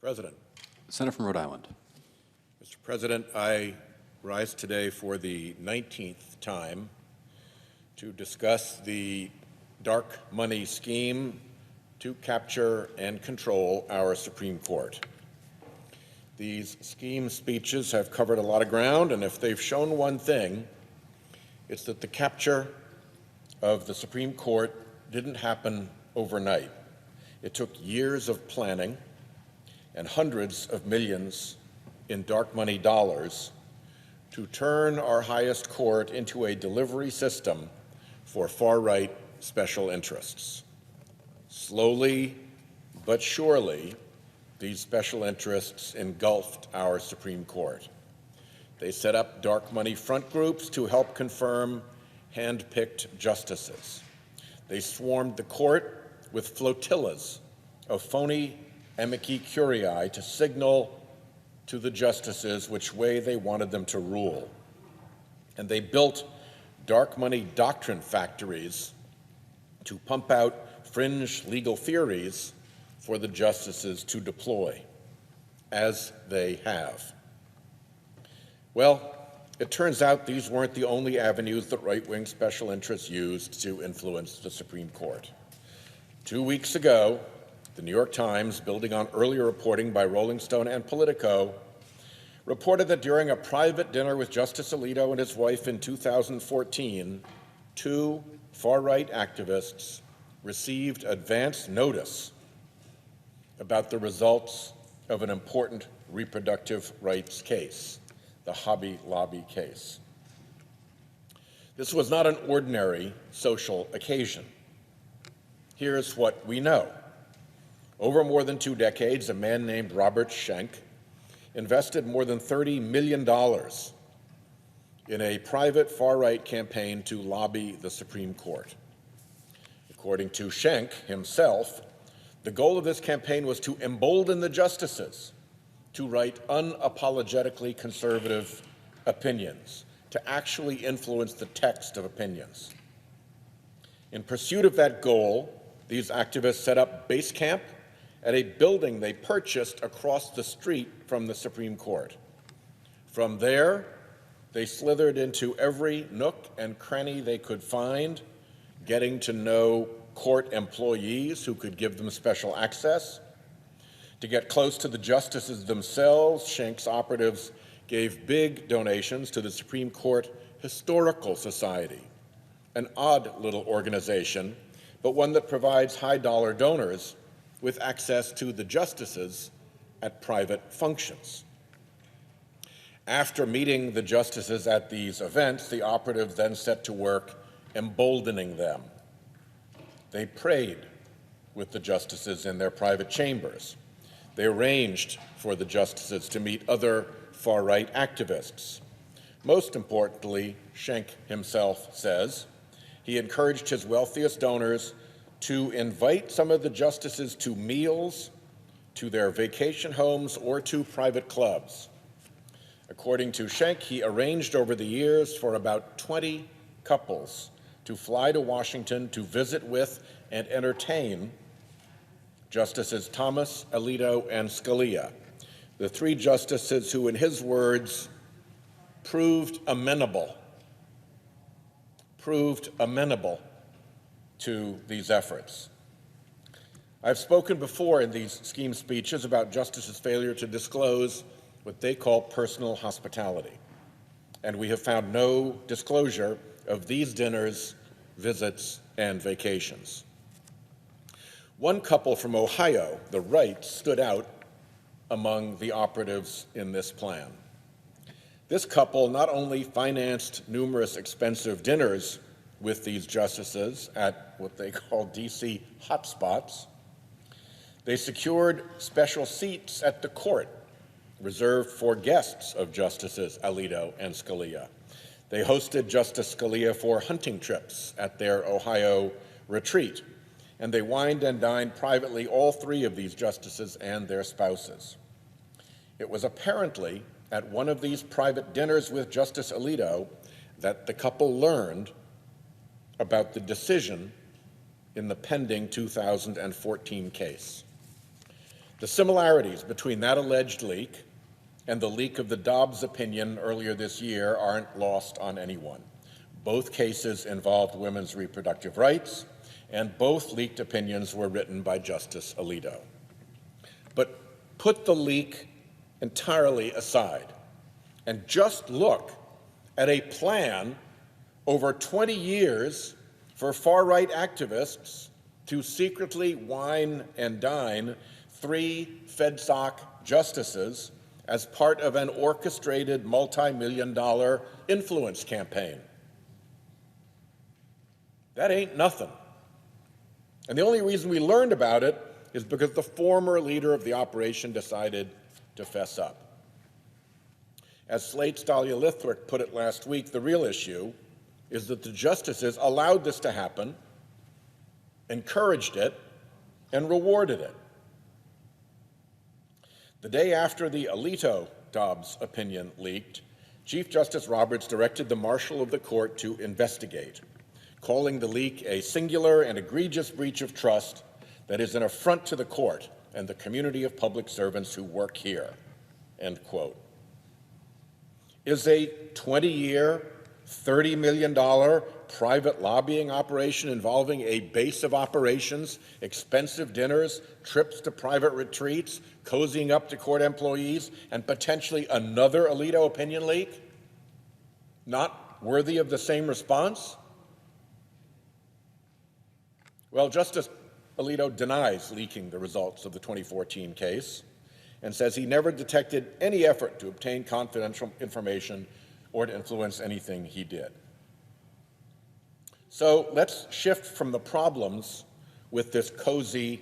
President. Senator from Rhode Island. Mr. President, I rise today for the 19th time to discuss the dark money scheme to capture and control our Supreme Court. These scheme speeches have covered a lot of ground, and if they've shown one thing, it's that the capture of the Supreme Court didn't happen overnight. It took years of planning and hundreds of millions in dark money dollars to turn our highest court into a delivery system for far-right special interests. Slowly but surely, these special interests engulfed our Supreme Court. They set up dark money front groups to help confirm hand-picked justices. They swarmed the court with flotillas of phony amici curiae to signal to the justices which way they wanted them to rule. And they built dark money doctrine factories to pump out fringe legal theories for the justices to deploy, as they have. Well, it turns out these weren't the only avenues that right-wing special interests used to influence the Supreme Court. 2 weeks ago, the New York Times, building on earlier reporting by Rolling Stone and Politico, reported that during a private dinner with Justice Alito and his wife in 2014, two far-right activists received advance notice about the results of an important reproductive rights case, the Hobby Lobby case. This was not an ordinary social occasion. Here's what we know. Over more than 2 decades, a man named Robert Schenck invested more than $30 million in a private far-right campaign to lobby the Supreme Court. According to Schenck himself, the goal of this campaign was to embolden the justices to write unapologetically conservative opinions, to actually influence the text of opinions. In pursuit of that goal, these activists set up base camp at a building they purchased across the street from the Supreme Court. From there, they slithered into every nook and cranny they could find, getting to know court employees who could give them special access. To get close to the justices themselves, Schenck's operatives gave big donations to the Supreme Court Historical Society, an odd little organization, but one that provides high-dollar donors with access to the justices at private functions. After meeting the justices at these events, the operatives then set to work emboldening them. They prayed with the justices in their private chambers. They arranged for the justices to meet other far-right activists. Most importantly, Schenck himself says, he encouraged his wealthiest donors to invite some of the justices to meals, to their vacation homes, or to private clubs. According to Schenck, he arranged over the years for about 20 couples to fly to Washington to visit with and entertain Justices Thomas, Alito, and Scalia, the 3 justices who, in his words, proved amenable to these efforts. I've spoken before in these scheme speeches about justices' failure to disclose what they call personal hospitality, and we have found no disclosure of these dinners, visits, and vacations. One couple from Ohio, the Wrights, stood out among the operatives in this plan. This couple not only financed numerous expensive dinners with these justices at what they call DC hotspots, they secured special seats at the court reserved for guests of Justices Alito and Scalia. They hosted Justice Scalia for hunting trips at their Ohio retreat, and they wined and dined privately all 3 of these justices and their spouses. It was apparently at one of these private dinners with Justice Alito that the couple learned about the decision in the pending 2014 case. The similarities between that alleged leak and the leak of the Dobbs opinion earlier this year aren't lost on anyone. Both cases involved women's reproductive rights, and both leaked opinions were written by Justice Alito. But put the leak entirely aside and just look at a plan over 20 years for far-right activists to secretly wine and dine 3 FedSoc justices as part of an orchestrated multi-million-dollar influence campaign. That ain't nothing. And the only reason we learned about it is because the former leader of the operation decided to fess up. As Slate's Dahlia Lithwick put it last week, the real issue is that the justices allowed this to happen, encouraged it, and rewarded it. The day after the Alito Dobbs opinion leaked, Chief Justice Roberts directed the marshal of the court to investigate, calling the leak a singular and egregious breach of trust that is an affront to the court and the community of public servants who work here, end quote. Is a 20-year, $30 million private lobbying operation involving a base of operations, expensive dinners, trips to private retreats, cozying up to court employees, and potentially another Alito opinion leak not worthy of the same response? Well, Justice Alito denies leaking the results of the 2014 case and says he never detected any effort to obtain confidential information or to influence anything he did. So let's shift from the problems with this cozy,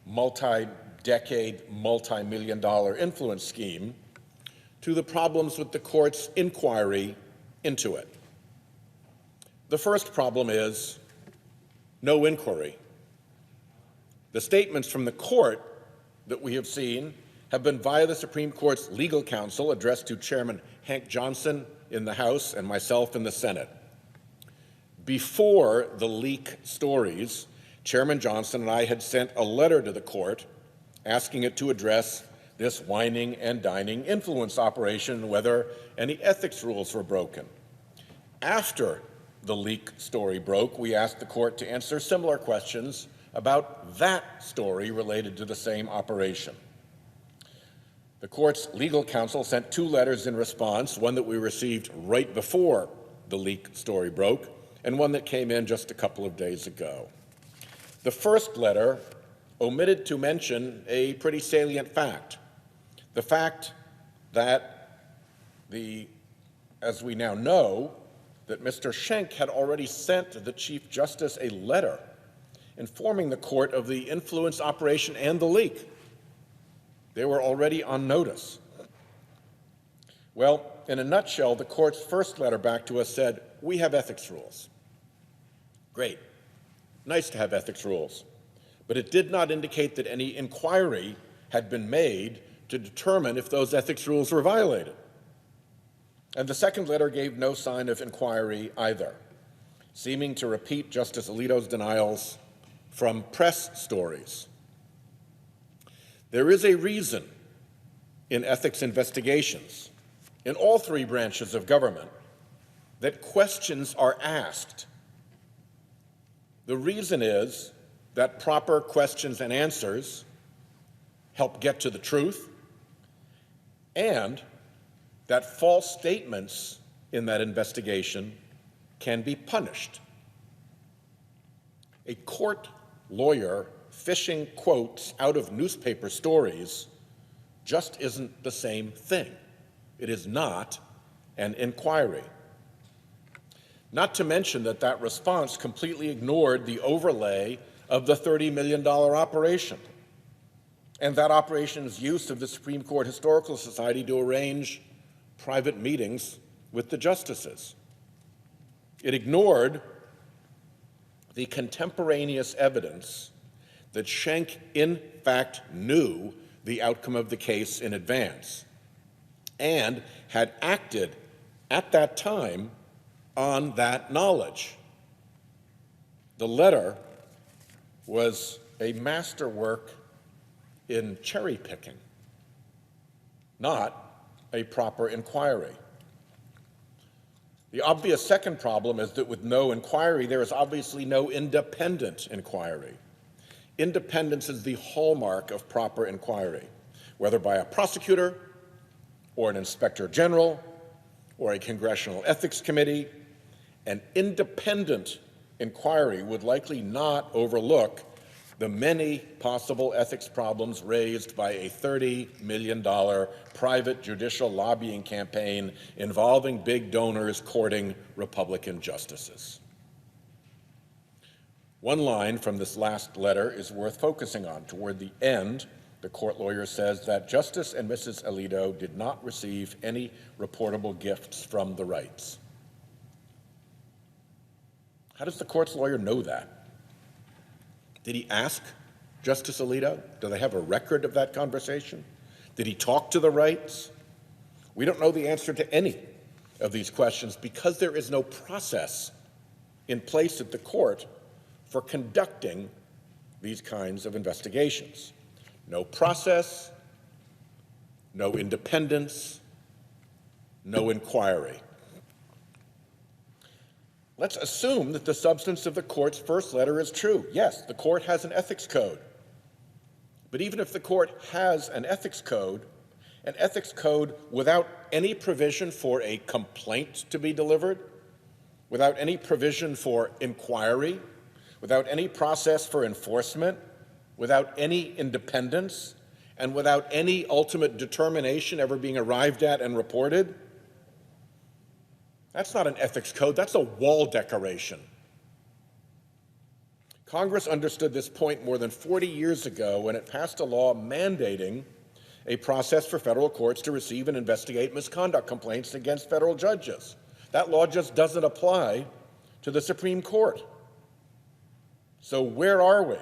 multi-decade, multi-million-dollar influence scheme to the problems with the court's inquiry into it. The first problem is no inquiry. The statements from the court that we have seen have been via the Supreme Court's legal counsel addressed to Chairman Hank Johnson in the House and myself in the Senate. Before the leak stories, Chairman Johnson and I had sent a letter to the court asking it to address this whining and dining influence operation and whether any ethics rules were broken. After the leak story broke, we asked the court to answer similar questions about that story related to the same operation. The court's legal counsel sent 2 letters in response, one that we received right before the leak story broke, and one that came in just a couple of days ago. The first letter omitted to mention a pretty salient fact, the fact that as we now know, that Mr. Schenck had already sent the Chief Justice a letter informing the court of the influence operation and the leak. They were already on notice. Well, in a nutshell, the court's first letter back to us said, we have ethics rules. Great. Nice to have ethics rules. But it did not indicate that any inquiry had been made to determine if those ethics rules were violated. And the second letter gave no sign of inquiry either, seeming to repeat Justice Alito's denials from press stories. There is a reason in ethics investigations, in all 3 branches of government, that questions are asked. The reason is that proper questions and answers help get to the truth, and that false statements in that investigation can be punished. A court lawyer fishing quotes out of newspaper stories just isn't the same thing. It is not an inquiry. Not to mention that that response completely ignored the overlay of the $30 million operation and that operation's use of the Supreme Court Historical Society to arrange private meetings with the justices. It ignored the contemporaneous evidence that Schenck, in fact, knew the outcome of the case in advance and had acted at that time on that knowledge. The letter was a masterwork in cherry picking, not a proper inquiry. The obvious second problem is that with no inquiry, there is obviously no independent inquiry. Independence is the hallmark of proper inquiry, whether by a prosecutor or an inspector general or a congressional ethics committee. An independent inquiry would likely not overlook the many possible ethics problems raised by a $30 million private judicial lobbying campaign involving big donors courting Republican justices. One line from this last letter is worth focusing on. Toward the end, the court lawyer says that Justice and Mrs. Alito did not receive any reportable gifts from the Wrights. How does the court's lawyer know that? Did he ask Justice Alito? Do they have a record of that conversation? Did he talk to the Wrights? We don't know the answer to any of these questions because there is no process in place at the court for conducting these kinds of investigations. No process, no independence, no inquiry. Let's assume that the substance of the court's first letter is true. Yes, the court has an ethics code. But even if the court has an ethics code without any provision for a complaint to be delivered, without any provision for inquiry, without any process for enforcement, without any independence, and without any ultimate determination ever being arrived at and reported, that's not an ethics code, that's a wall decoration. Congress understood this point more than 40 years ago when it passed a law mandating a process for federal courts to receive and investigate misconduct complaints against federal judges. That law just doesn't apply to the Supreme Court. So where are we?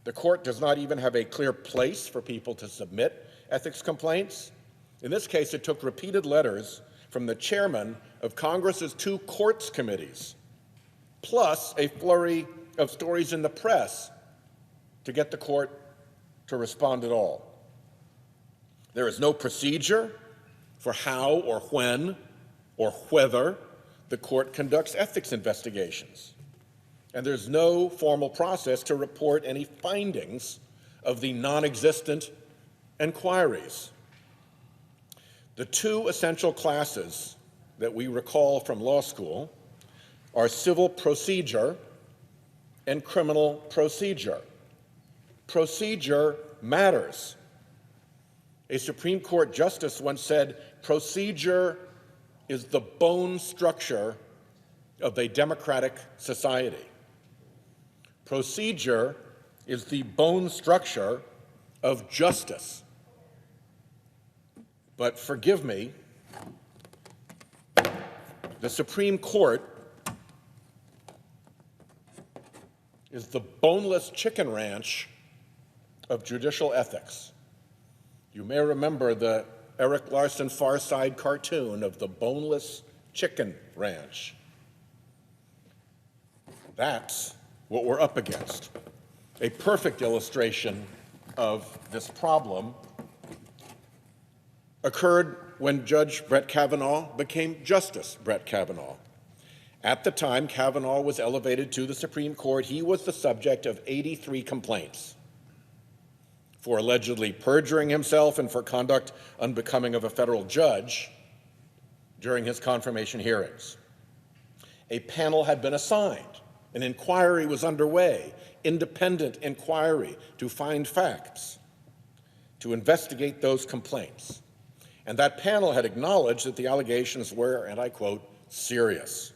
The court does not even have a clear place for people to submit ethics complaints. In this case, it took repeated letters from the chairman of Congress's two courts committees, plus a flurry of stories in the press to get the court to respond at all. There is no procedure for how or when or whether the court conducts ethics investigations. And there's no formal process to report any findings of the non-existent inquiries. The two essential classes that we recall from law school are civil procedure and criminal procedure. Procedure matters. A Supreme Court justice once said, procedure is the bone structure of a democratic society. Procedure is the bone structure of justice. But forgive me, the Supreme Court is the boneless chicken ranch of judicial ethics. You may remember the Eric Larson Far Side cartoon of the boneless chicken ranch. That's what we're up against. A perfect illustration of this problem occurred when Judge Brett Kavanaugh became Justice Brett Kavanaugh. At the time Kavanaugh was elevated to the Supreme Court, he was the subject of 83 complaints for allegedly perjuring himself and for conduct unbecoming of a federal judge during his confirmation hearings. A panel had been assigned. An inquiry was underway, independent inquiry to find facts, to investigate those complaints. And that panel had acknowledged that the allegations were, and I quote, serious.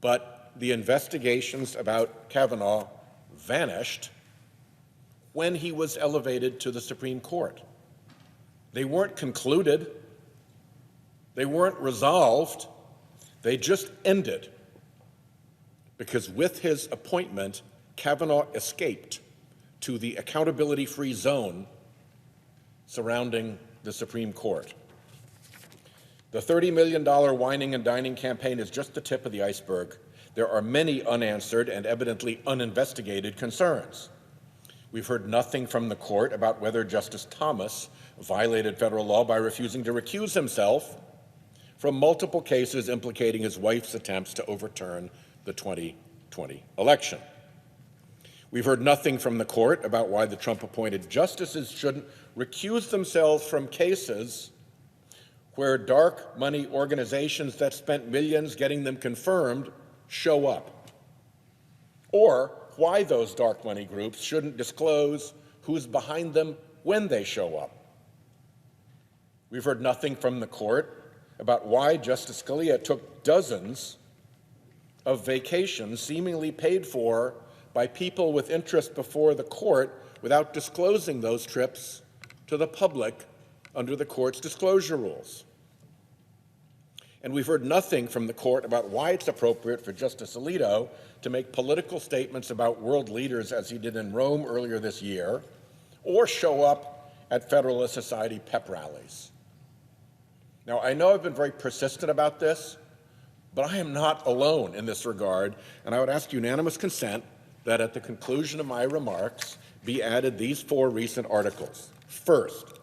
But the investigations about Kavanaugh vanished when he was elevated to the Supreme Court. They weren't concluded. They weren't resolved. They just ended. Because with his appointment, Kavanaugh escaped to the accountability-free zone surrounding the Supreme Court. The $30 million whining and dining campaign is just the tip of the iceberg. There are many unanswered and evidently uninvestigated concerns. We've heard nothing from the court about whether Justice Thomas violated federal law by refusing to recuse himself from multiple cases implicating his wife's attempts to overturn the 2020 election. We've heard nothing from the court about why the Trump-appointed justices shouldn't recuse themselves from cases where dark money organizations that spent millions getting them confirmed show up, or why those dark money groups shouldn't disclose who's behind them when they show up. We've heard nothing from the court about why Justice Scalia took dozens of vacations seemingly paid for by people with interest before the court without disclosing those trips to the public under the court's disclosure rules. And we've heard nothing from the court about why it's appropriate for Justice Alito to make political statements about world leaders as he did in Rome earlier this year, or show up at Federalist Society pep rallies. Now, I know I've been very persistent about this, but I am not alone in this regard, and I would ask unanimous consent that at the conclusion of my remarks be added these 4 recent articles. First,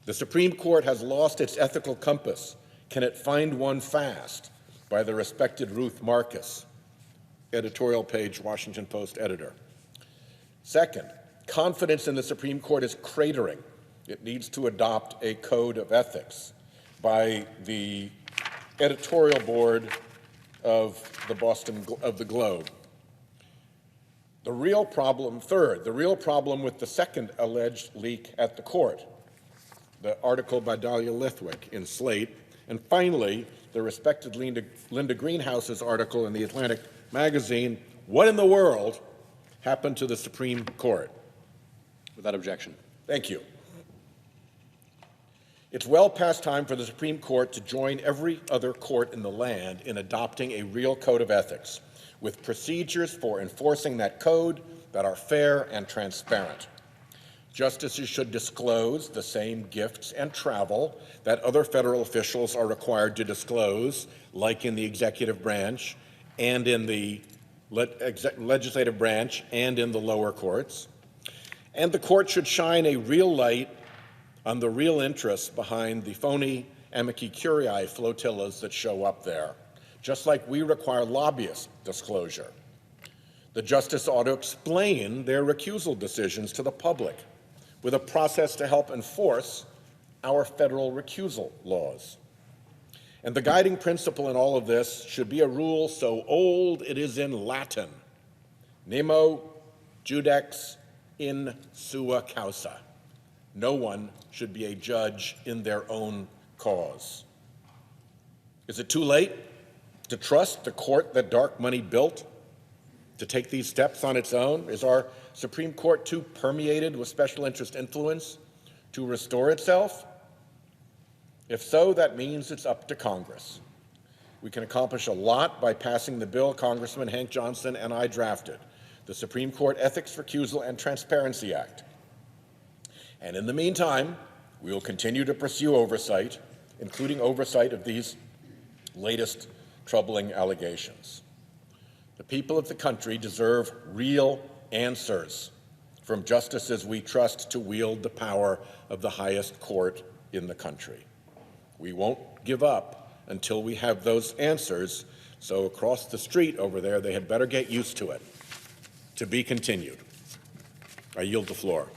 the Supreme Court has lost its ethical compass. Can it find one fast? By the respected Ruth Marcus, editorial page Washington Post editor. Second, confidence in the Supreme Court is cratering. It needs to adopt a code of ethics, by the editorial board of the Globe. The real problem, third, the real problem with the second alleged leak at the court, the article by Dahlia Lithwick in Slate, and finally, the respected Linda Greenhouse's article in the Atlantic magazine, What in the World Happened to the Supreme Court? Without objection. Thank you. It's well past time for the Supreme Court to join every other court in the land in adopting a real code of ethics, with procedures for enforcing that code that are fair and transparent. Justices should disclose the same gifts and travel that other federal officials are required to disclose, like in the executive branch and in the legislative branch and in the lower courts. And the court should shine a real light on the real interests behind the phony amici curiae flotillas that show up there, just like we require lobbyist disclosure. The justice ought to explain their recusal decisions to the public with a process to help enforce our federal recusal laws. And the guiding principle in all of this should be a rule so old it is in Latin: nemo judex in sua causa. No one should be a judge in their own cause. Is it too late to trust the court that dark money built to take these steps on its own? Is our Supreme Court too permeated with special interest influence to restore itself? If so, that means it's up to Congress. We can accomplish a lot by passing the bill Congressman Hank Johnson and I drafted, the Supreme Court Ethics, Recusal, and Transparency Act. And in the meantime, we will continue to pursue oversight, including oversight of these latest troubling allegations. The people of the country deserve real answers from justices we trust to wield the power of the highest court in the country. We won't give up until we have those answers, so across the street over there, they had better get used to it. To be continued. I yield the floor.